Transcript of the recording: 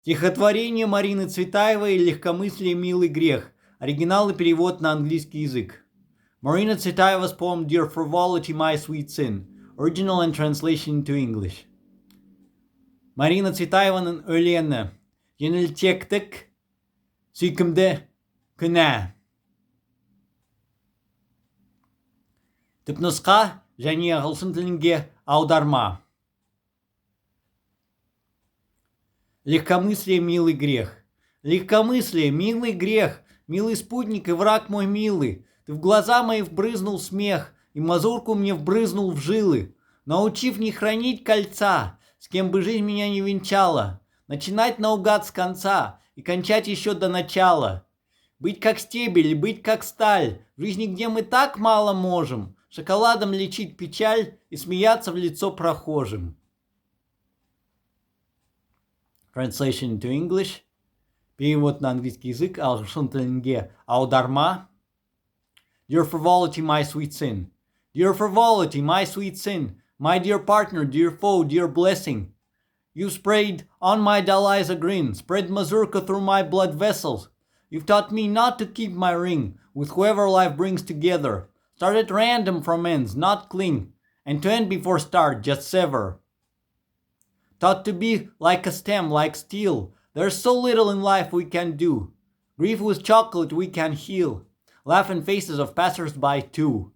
Стихотворение Марины Цветаевой «Легкомыслие, милый, грех». Оригинал и перевод на английский язык. Marina Tsvetaeva's poem Dear Frivolity, My Sweet Sin. Original and translation into English. Марина Цветаеваның өлеңі. Жеңілтектік, сүйкімді, күнә. Түпнұсқа және ағылшын тіліне аударма. Легкомыслие, милый, грех. Легкомыслие, милый, грех. Милый спутник и враг мой милый. Ты в глаза мои вбрызнул смех, и мазурку мне вбрызнул в жилы, научив не хранить кольца, с кем бы жизнь меня не венчала, начинать наугад с конца и кончать еще до начала. Быть как стебель и быть как сталь, в жизни, где мы так мало можем, шоколадом лечить печаль и смеяться в лицо прохожим. Translation into English. Перевод на английский язык, ағылшын тіліне аударма. Dear Frivolity, my sweet sin. Dear Frivolity, my sweet sin. My dear partner, dear foe, dear blessing. You've sprayed on my dull eyes a grin, spread mazurka through my blood vessels. You've taught me not to keep my ring with whoever life brings together. Start at random from ends, not cling, and to end before start, just sever. Taught to be like a stem, like steel. There's so little in life we can do. Grief with chocolate we can heal. Laughing faces of passersby too.